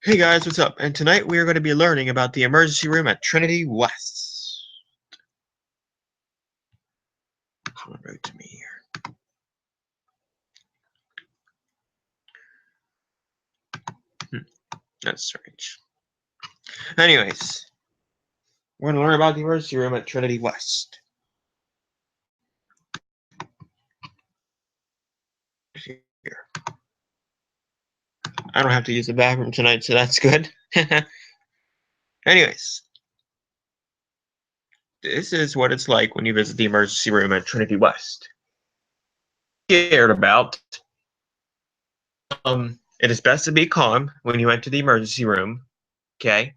Hey guys, what's up? And tonight we are going to be learning about the emergency room at Trinity West. Come on, right to me here. That's strange. Anyways, we're going to learn about the emergency room at Trinity West. Here. I don't have to use the bathroom tonight, so that's good. Anyways, this is what it's like when you visit the emergency room at Trinity West. Scared about. It is best to be calm when you enter the emergency room, okay?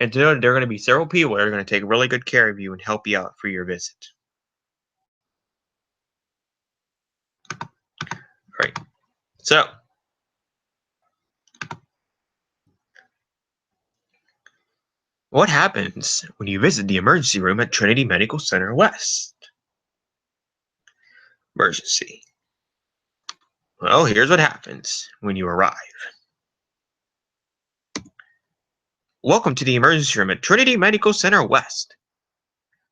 And to know that there are going to be several people that are going to take really good care of you and help you out for your visit. Right. So, what happens when you visit the emergency room at Trinity Medical Center West? Emergency. Well, here's what happens when you arrive. Welcome to the emergency room at Trinity Medical Center West.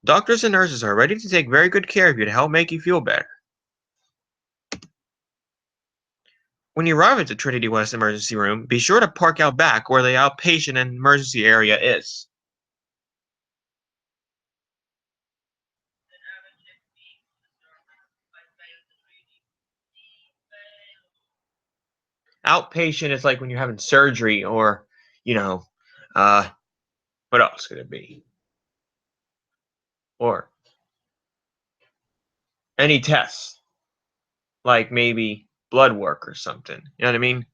Doctors and nurses are ready to take very good care of you to help make you feel better. When you arrive at the Trinity West emergency room, be sure to park out back where the outpatient and emergency area is. Outpatient is like when you're having surgery or, what else could it be? Or any tests, like maybe blood work or something. You know what I mean?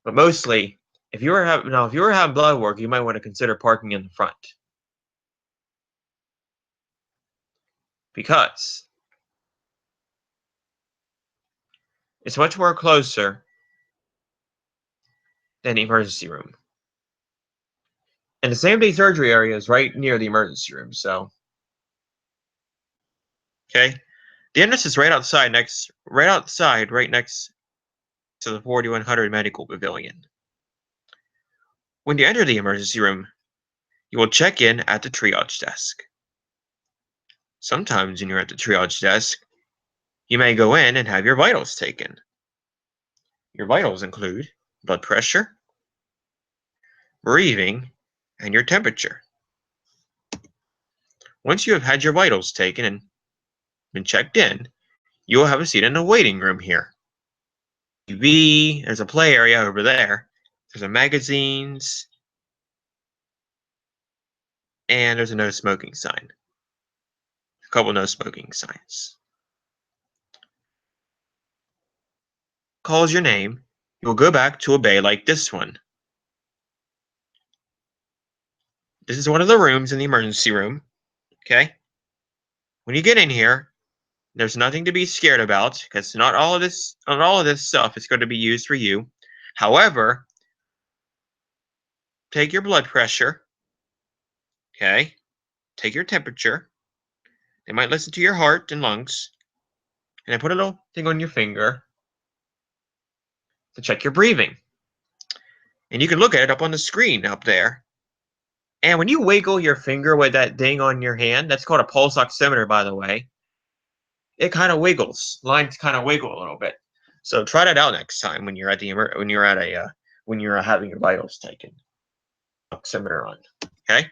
But mostly, if you were having blood work, you might want to consider parking in the front because it's much more closer than the emergency room. And the same-day surgery area is right near the emergency room. So, okay, the entrance is right outside, right next to the 4100 Medical Pavilion. When you enter the emergency room, you will check in at the triage desk. Sometimes when you're at the triage desk, you may go in and have your vitals taken. Your vitals include blood pressure, breathing, and your temperature. Once you have had your vitals taken and been checked in, you will have a seat in the waiting room here. TV, there's a play area over there. There's some magazines, and there's a no smoking sign. A couple no smoking signs. Calls your name, you will go back to a bay like this one. This is one of the rooms in the emergency room, okay? When you get in here, there's nothing to be scared about because not all of this stuff is going to be used for you. However, take your blood pressure, okay? Take your temperature. They might listen to your heart and lungs. And then put a little thing on your finger to check your breathing. And you can look at it up on the screen up there. And when you wiggle your finger with that thing on your hand, that's called a pulse oximeter, by the way. It kind of wiggles. Lines kind of wiggle a little bit. So try that out next time when you're at when you're having your vitals taken. Oximeter on. Okay.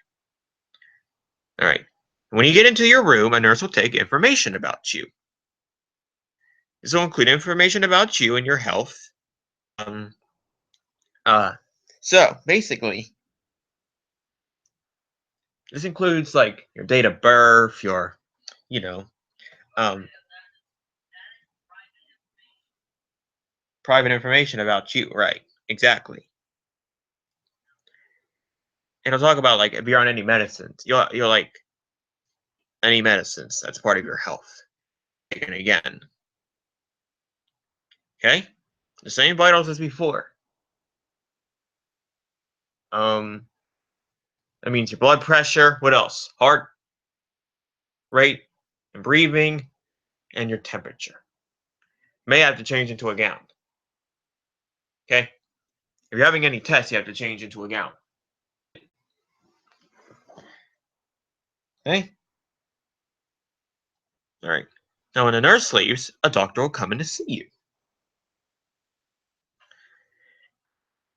All right. When you get into your room, a nurse will take information about you. This will include information about you and your health. So basically, this includes like your date of birth, your, um, private information about you. Right. Exactly. And I'll talk about like if you're on any medicines, you're like any medicines that's part of your health. Taken again. Okay? The same vitals as before. That means your blood pressure. What else? Heart rate and breathing and your temperature. May have to change into a gown. Okay? If you're having any tests, you have to change into a gown. Okay? All right. Now, when a nurse leaves, a doctor will come in to see you.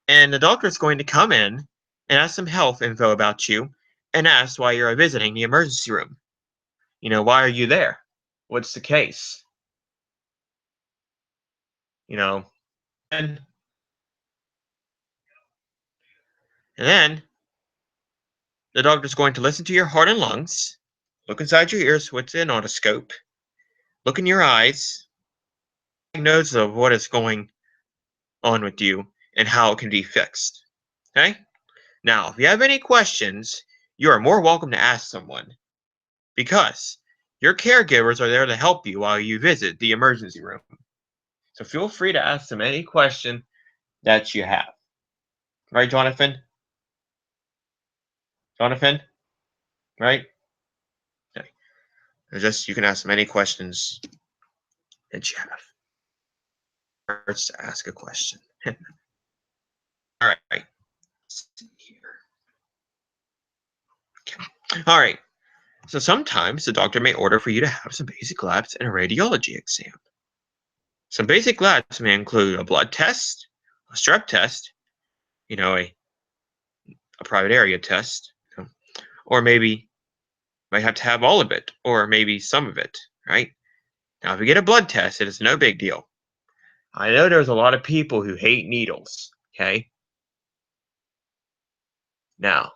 And the doctor is going to come in and ask some health info about you and ask why you're visiting the emergency room. Why are you there? What's the case? And then the doctor's going to listen to your heart and lungs, look inside your ears with an otoscope, look in your eyes, take notes of what is going on with you and how it can be fixed. Okay? Now, if you have any questions, you are more welcome to ask someone because your caregivers are there to help you while you visit the emergency room. So feel free to ask them any question that you have. Right, Jonathan? Jonathan? Right? Okay. You can ask them any questions that you have. Hurts to ask a question. All right. Here. Okay. All right. So sometimes the doctor may order for you to have some basic labs and a radiology exam. Some basic labs may include a blood test, a strep test, a private area test, or maybe you might have to have all of it, or maybe some of it, right? Now, if you get a blood test, it is no big deal. I know there's a lot of people who hate needles, okay? Now,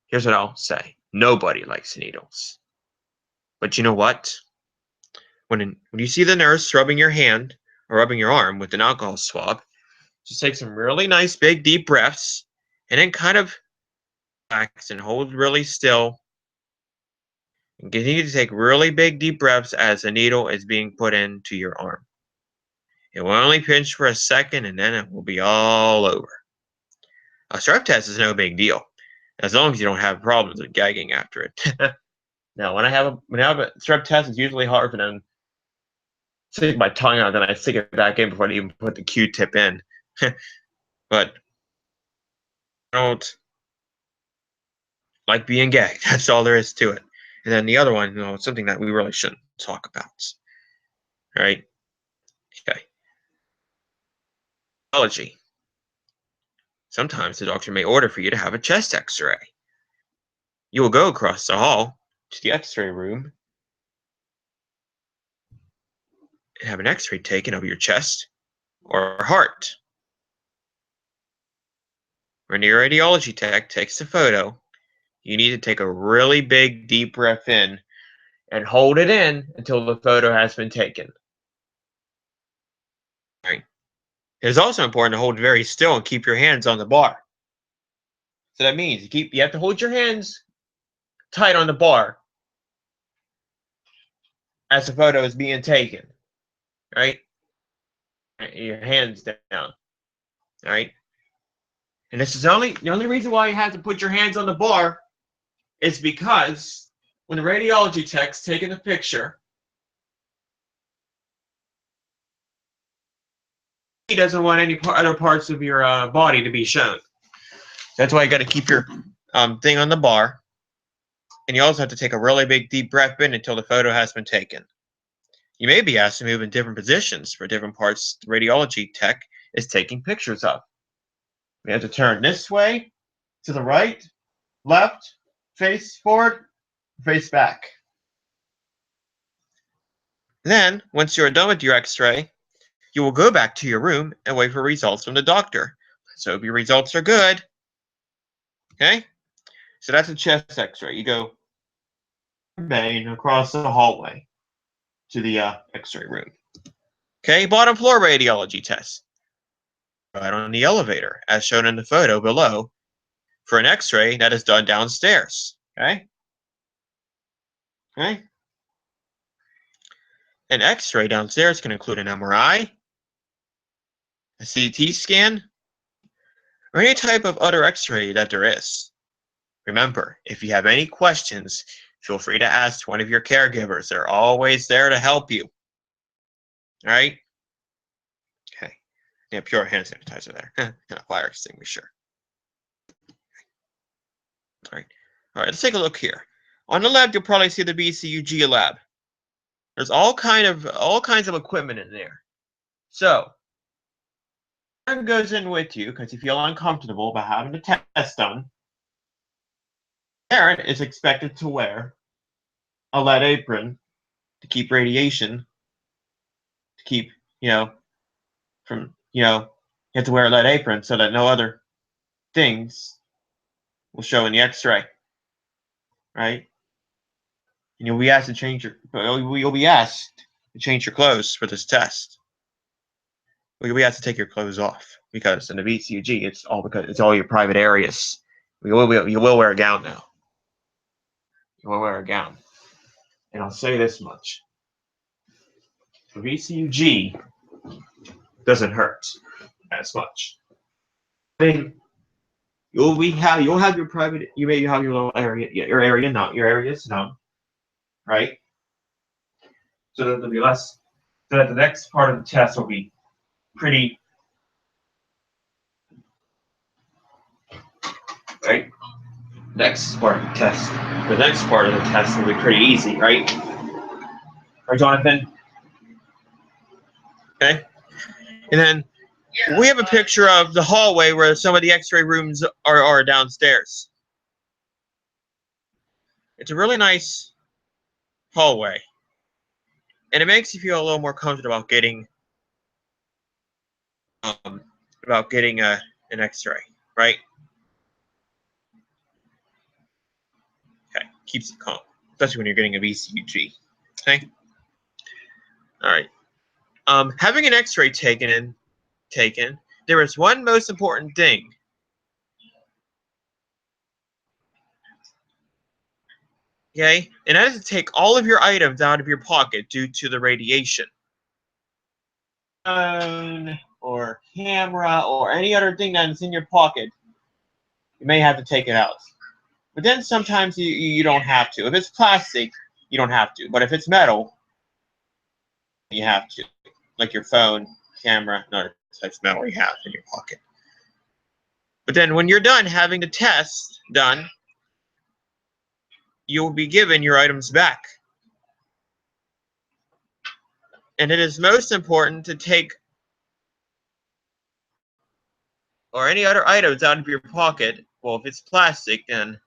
here's what I'll say. Nobody likes needles. But you know what? When you see the nurse rubbing your hand or rubbing your arm with an alcohol swab, just take some really nice big deep breaths and then kind of relax and hold really still and continue to take really big deep breaths as the needle is being put into your arm. It will only pinch for a second and then it will be all over. A strep test is no big deal, as long as you don't have problems with gagging after it. Now, when I have a strep test, it's usually hard for them to stick my tongue out, then I stick it back in before I even put the Q-tip in. But I don't like being gagged. That's all there is to it. And then the other one, it's something that we really shouldn't talk about. All right? Okay. Radiology. Sometimes the doctor may order for you to have a chest X-ray. You will go across the hall to the X-ray room and have an X-ray taken of your chest or heart. When your radiology tech takes the photo, you need to take a really big deep breath in and hold it in until the photo has been taken. Right. It is also important to hold very still and keep your hands on the bar. So that means you have to hold your hands tight on the bar as the photo is being taken. Right? Your hands down. All right? And this is the only reason why you have to put your hands on the bar is because when the radiology tech's taking the picture, he doesn't want any other parts of your body to be shown. That's why you got to keep your thing on the bar. And you also have to take a really big deep breath in until the photo has been taken. You may be asked to move in different positions for different parts the radiology tech is taking pictures of. We have to turn this way, to the right, left, face forward, face back. Then, once you are done with your X-ray, you will go back to your room and wait for results from the doctor. So if your results are good, okay? So that's a chest X-ray. You go bay across the hallway to the X-ray room. Okay, bottom floor radiology test. Right on the elevator, as shown in the photo below, for an X-ray that is done downstairs. Okay? Okay? An X-ray downstairs can include an MRI, a CT scan, or any type of other X-ray that there is. Remember, if you have any questions, feel free to ask one of your caregivers. They're always there to help you. All right? Okay. Yeah, pure hand sanitizer there. And a fire extinguisher. All right. All right, let's take a look here. On the left, you'll probably see the BCUG lab. There's all kinds of equipment in there. So, Aaron goes in with you because you feel uncomfortable about having the test done. Aaron is expected to wear a lead apron to keep radiation, to keep, from, you have to wear a lead apron so that no other things will show in the X-ray, right? And you'll be asked to change your clothes for this test. You'll be asked to take your clothes off because in the VCUG, it's all your private areas. You will wear a gown now. You will wear a gown. And I'll say this much. The VCUG doesn't hurt as much. I mean, you'll have your private, you may have your little area, your area is known, right? So that there'll be less, so that the next part of the test will be pretty, right? The next part of the test will be pretty easy, right? Right, Jonathan? Okay. And then we have a picture of the hallway where some of the X-ray rooms are downstairs. It's a really nice hallway. And it makes you feel a little more comfortable about getting an X-ray, right? Okay, keeps it calm, especially when you're getting a VCUG. Okay. All right. Having an X-ray taken, there is one most important thing. Okay, and that is to take all of your items out of your pocket due to the radiation. Phone or camera or any other thing that's in your pocket, you may have to take it out. But then sometimes you don't have to. If it's plastic, you don't have to. But if it's metal, you have to. Like your phone, camera, and other types of metal you have in your pocket. But then when you're done having the test done, you'll be given your items back. And it is most important to take or any other items out of your pocket. Well, if it's plastic, then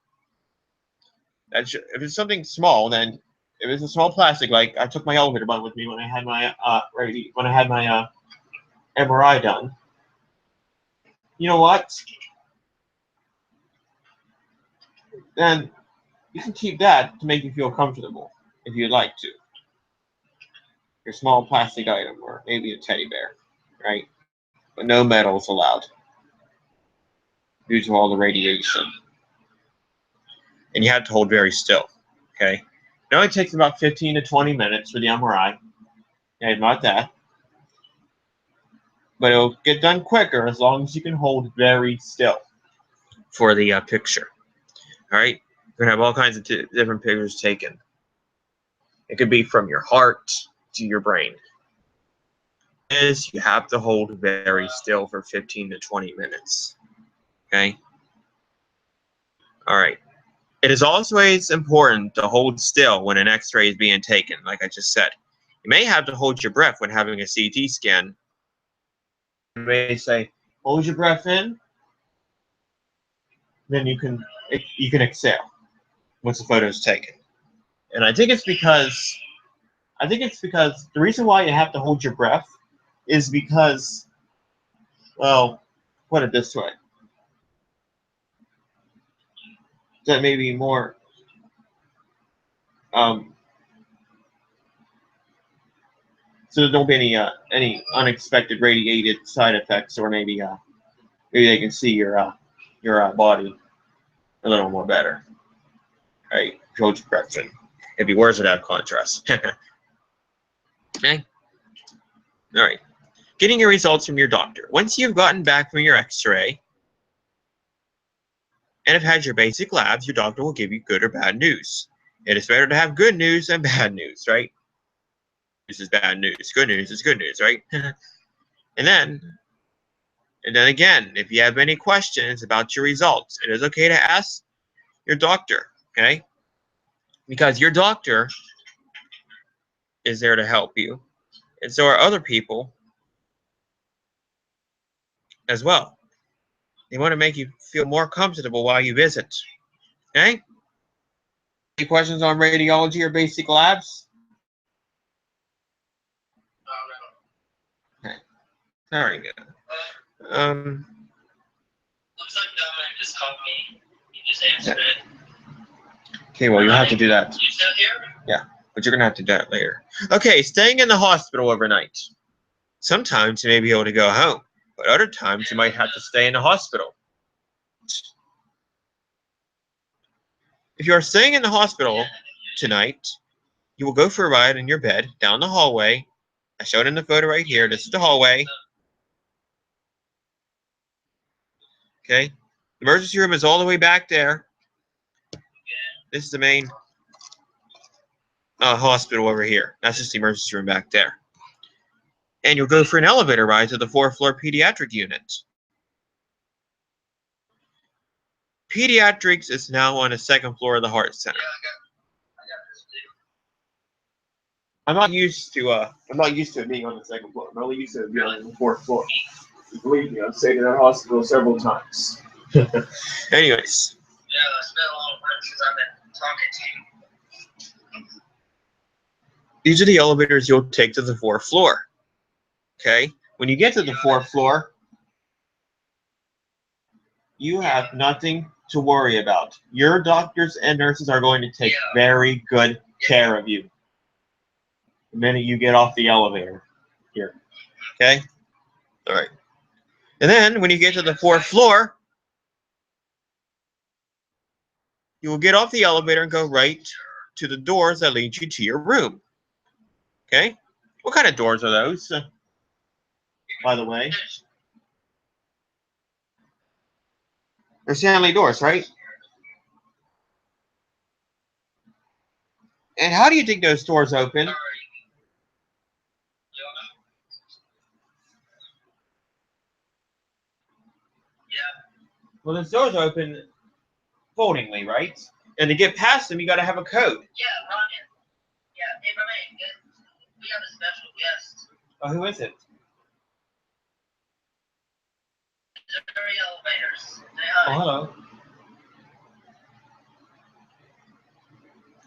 if it's something small, then if it's a small plastic, like I took my elevator button with me when I had my MRI done. You know what? Then you can keep that to make you feel comfortable if you'd like to. Your small plastic item, or maybe a teddy bear, right? But no metals allowed due to all the radiation. And you have to hold very still, okay? It only takes about 15 to 20 minutes for the MRI. Okay, not that. But it'll get done quicker as long as you can hold very still for the picture. All right? You're going to have all kinds of different pictures taken. It could be from your heart to your brain. You have to hold very still for 15 to 20 minutes. Okay? All right. It is always important to hold still when an X-ray is being taken, like I just said. You may have to hold your breath when having a CT scan. You may say, hold your breath in, then you can exhale once the photo is taken. And I think it's because the reason why you have to hold your breath is because, well, put it this way. That may be more so there don't be any unexpected radiated side effects, or maybe they can see your body a little more better. Right? Hold your breath in. It'd be worse without contrast. Okay. All right. Getting your results from your doctor. Once you've gotten back from your X-ray and have had your basic labs, your doctor will give you good or bad news. It is better to have good news than bad news, right? This is bad news. Good news is good news, right? And then And then again, if you have any questions about your results, it is okay to ask your doctor, okay? Because your doctor is there to help you. And so are other people as well. They want to make you feel more comfortable while you visit, okay? Any questions on radiology or basic labs? Okay. Very good. Looks like Dominic just called me. He just answered it. Okay, well, you'll have to do that. You still here? Yeah, but you're going to have to do that later. Okay, staying in the hospital overnight. Sometimes you may be able to go home, but other times you might have to stay in the hospital. If you are staying in the hospital tonight, you will go for a ride in your bed down the hallway. I showed in the photo right here. This is the hallway. Okay. The emergency room is all the way back there. This is the main hospital over here. That's just the emergency room back there. And you'll go for an elevator ride to the 4th floor pediatric unit. Pediatrics is now on the 2nd floor of the heart center. I'm not used to it being on the 2nd floor. I'm only used to it being on the 4th floor. Believe me, I've stayed in that hospital several times. Anyways. Yeah, it's been a long time since I've been talking to you. These are the elevators you'll take to the 4th floor. Okay? When you get to the 4th floor, you have nothing to worry about. Your doctors and nurses are going to take very good care of you the minute you get off the elevator here. Okay? All right. And then when you get to the 4th floor, you will get off the elevator and go right to the doors that lead you to your room. Okay? What kind of doors are those, by the way? They're Stanley doors, right? And how do you think those doors open? Well, the doors open foldingly, right? And to get past them, you got to have a code. Yeah, Ryan. Yeah, hey, Ryan, we have a special guest. Oh, who is it? Xray elevators. Oh, hello.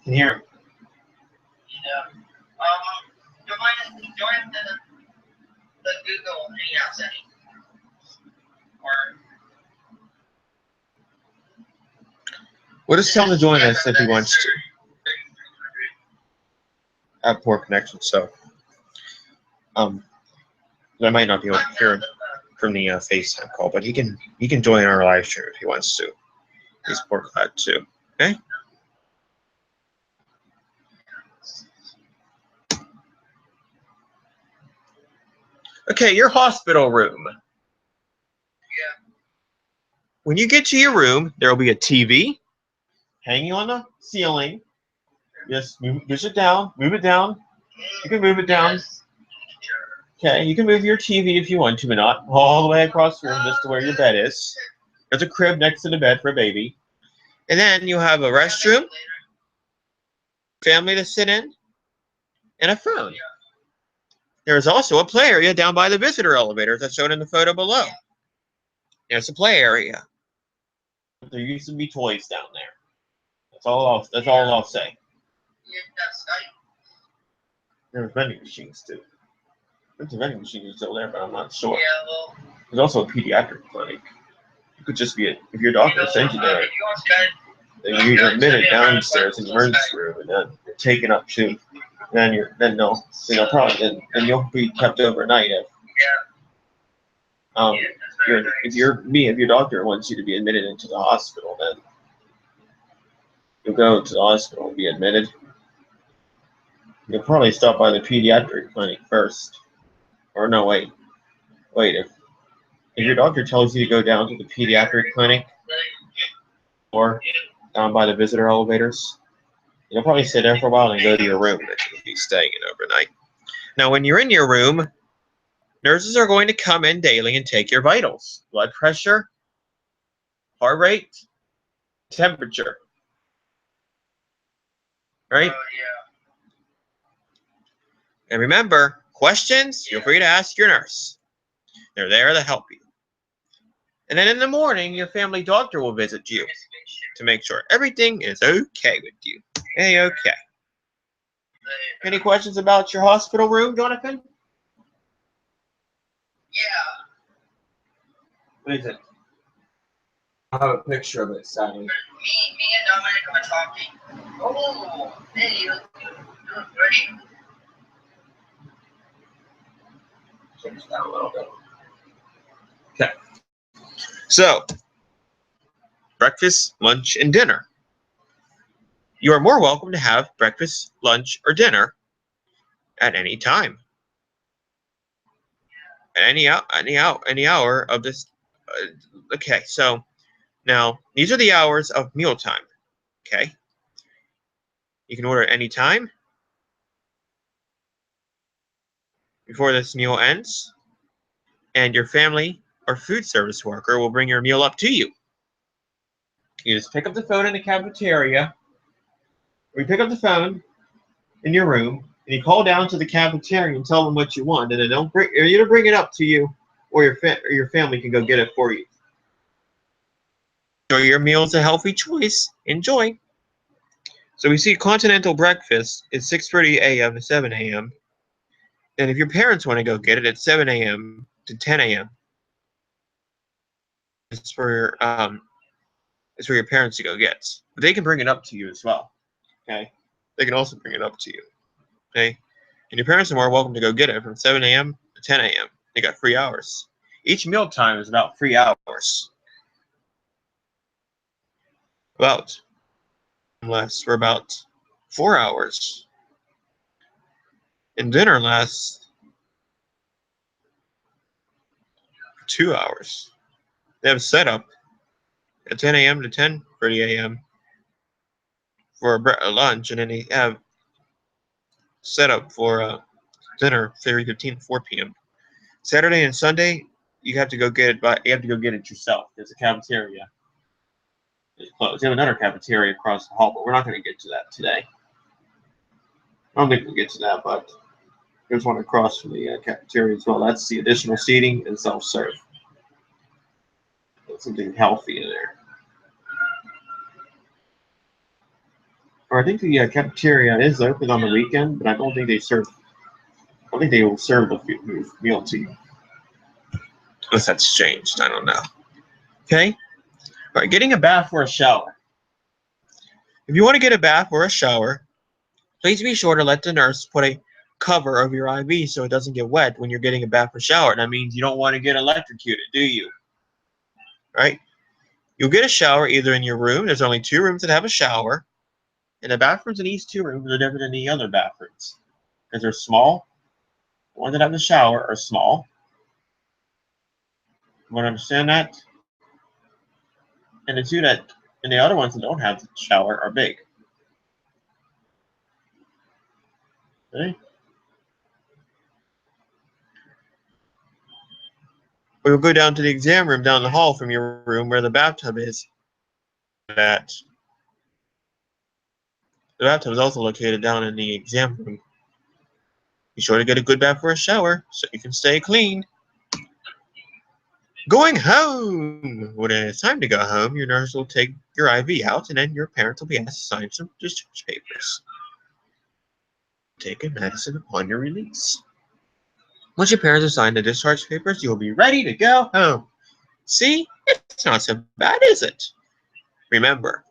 Can you hear him? Yeah. Join the Google Hangout setting. Or We'll just tell him to join us if he wants to. I have poor connection, so I might not be able to hear him from the FaceTime call, but he can join our live stream if he wants to. He's poor glad too. Okay. Okay, your hospital room. yeah. When you get to your room, there will be a TV hanging on the ceiling. Just push it down, move it down. You can move it down. Okay, you can move your TV if you want to, but not all the way across the room, just to where your bed is. There's a crib next to the bed for a baby. And then you have a restroom, family to sit in, and a phone. There is also a play area down by the visitor elevators that's shown in the photo below. There's a play area. There used to be toys down there. That's all I'll say. There's vending machines too. There's a vending machine still there, but I'm not sure. Yeah, well, There's also a pediatric clinic. It could just be if your doctor sends you there, then you're admitted downstairs in the emergency room, and then you're taken up to. Then you'll be kept overnight if your doctor wants you to be admitted into the hospital, then you'll go to the hospital and be admitted. You'll probably stop by the pediatric clinic first. Or no, wait. If your doctor tells you to go down to the pediatric clinic or down by the visitor elevators, you'll probably stay there for a while and go to your room that you'll be staying in overnight. Now, when you're in your room, Nurses are going to come in daily and take your vitals, blood pressure, heart rate, temperature. Right? Yeah. And remember, questions, feel free to ask your nurse. They're there to help you. And then in the morning, your family doctor will visit you to make sure everything is okay with you. Hey, okay. Any questions about your hospital room, Jonathan? Yeah. What is it? I have a picture of it, Sally. Me and Dominic are talking. Oh, hey, you look great. Change that a little bit. Okay. So, breakfast, lunch, and dinner. You are more welcome to have breakfast, lunch, or dinner at any time. At any hour of this. Okay, so now these are the hours of mealtime. Okay, you can order at any time before this meal ends, and your family or food service worker will bring your meal up to you. You just pick up the phone in the cafeteria, or you pick up the phone in your room, and you call down to the cafeteria and tell them what you want, and then they'll either bring it up to you, or your family can go get it for you. So your meal is a healthy choice. Enjoy. So we see continental breakfast is 6:30 a.m. to 7 a.m. And if your parents want to go get it, it's 7 a.m. to 10 a.m. It's for your parents to go get. But they can bring it up to you as well. Okay? They can also bring it up to you. Okay? And your parents are more welcome to go get it from 7 a.m. to 10 a.m. They got 3 hours. Each meal time is about 3 hours. About lasts for about 4 hours. And dinner lasts 2 hours. They have a setup at 10 a.m. to 10:30 a.m. for a lunch, and then they have setup for dinner 3:15 to 4 p.m. Saturday and Sunday, you have to go get it, but you have to go get it yourself. There's a cafeteria. It's closed. They have another cafeteria across the hall, but we're not going to get to that today. I don't think we'll get to that, but there's one across from the cafeteria as well. That's the additional seating and self-serve. Something healthy in there. Or I think the cafeteria is open on the weekend, but I don't think they serve. I don't think they will serve the meal to you. Unless that's changed, I don't know. Okay. All right, getting a bath or a shower. If you want to get a bath or a shower, please be sure to let the nurse put a cover over your IV so it doesn't get wet when you're getting a bath or shower. That means you don't want to get electrocuted, do you? Right? You'll get a shower either in your room. There's only 2 rooms that have a shower. And the bathrooms in these 2 rooms are different than the other bathrooms. Because they're small. The ones that have the shower are small. You want to understand that? And the other ones that don't have the shower are big. Okay? We'll go down to the exam room down the hall from your room where the bathtub is. The bathtub is also located down in the exam room. Be sure to get a good bath or a shower so you can stay clean. Going home! When it's time to go home, your nurse will take your IV out, and then your parents will be asked to sign some discharge papers. Take a medicine upon your release. Once your parents have signed the discharge papers, you will be ready to go home. See? It's not so bad, is it? Remember,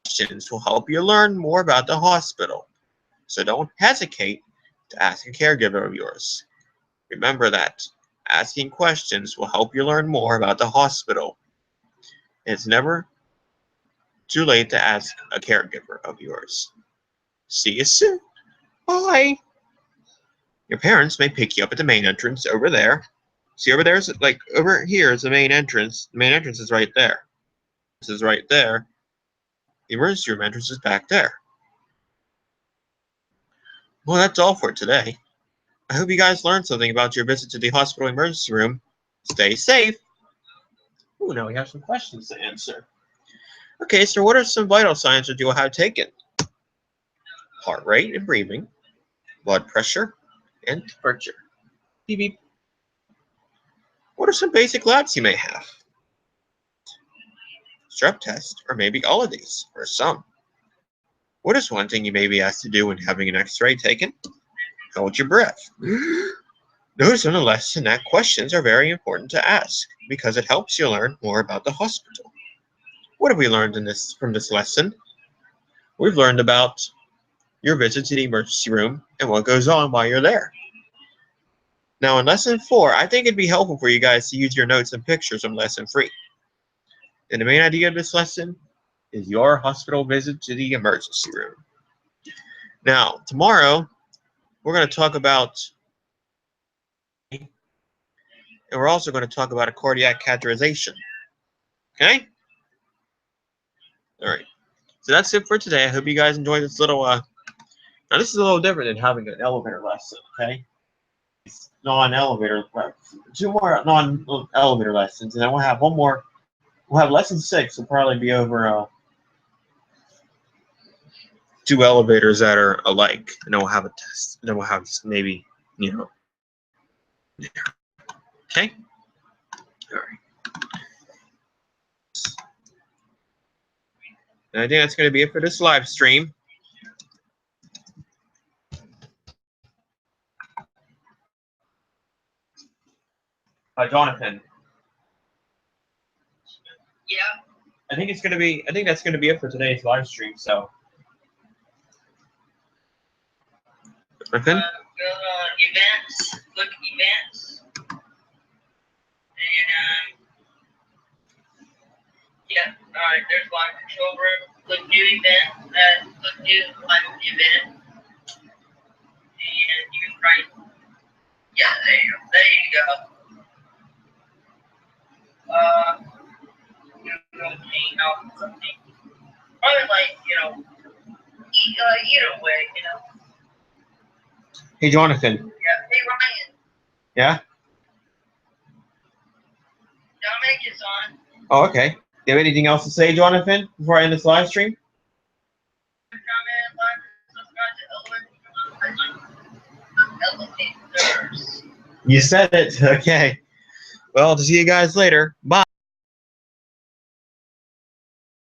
questions will help you learn more about the hospital, so don't hesitate to ask a caregiver of yours. Remember that asking questions will help you learn more about the hospital. It's never too late to ask a caregiver of yours. See you soon. Bye. Your parents may pick you up at the main entrance over there. See, over there's like over here is the main entrance. The main entrance is right there. This is right there. The emergency room entrance is back there. Well, that's all for today. I hope you guys learned something about your visit to the hospital emergency room. Stay safe. Ooh, now we have some questions to answer. Okay, so what are some vital signs that you will have taken? Heart rate and breathing, blood pressure, and temperature. Beep, beep. What are some basic labs you may have? Strep test, or maybe all of these, or some. What is one thing you may be asked to do when having an X-ray taken? Hold your breath. Notice on the lesson that questions are very important to ask because it helps you learn more about the hospital. What have we learned from this lesson? We've learned about your visit to the emergency room and what goes on while you're there. Now in lesson 4, I think it'd be helpful for you guys to use your notes and pictures on lesson 3. And the main idea of this lesson is your hospital visit to the emergency room. Now, tomorrow, we're going to talk about, and we're also going to talk about a cardiac catheterization. Okay? All right. So that's it for today. I hope you guys enjoyed this little, now this is a little different than having an elevator lesson, okay? It's non-elevator, 2 more non-elevator lessons, and then we'll have one more. We'll have lesson 6. Will probably be over 2 elevators that are alike, and then we'll have a test. And then we'll have maybe, okay? All right. And I think that's going to be it for this live stream. Jonathan. Yeah. I think that's going to be it for today's live stream. So. Jonathan. Go to events. Look at events. And yeah. All right. There's one control room. Click new event. Click new event. And you can write. Yeah. There you go. You're going to hang out something. Probably like, either way, Hey, Jonathan. Yeah. Hey, Ryan. Yeah? Dominic is on. Oh, okay. Do you have anything else to say, Jonathan, before I end this live stream? You said it. Okay. Well, to see you guys later. Bye.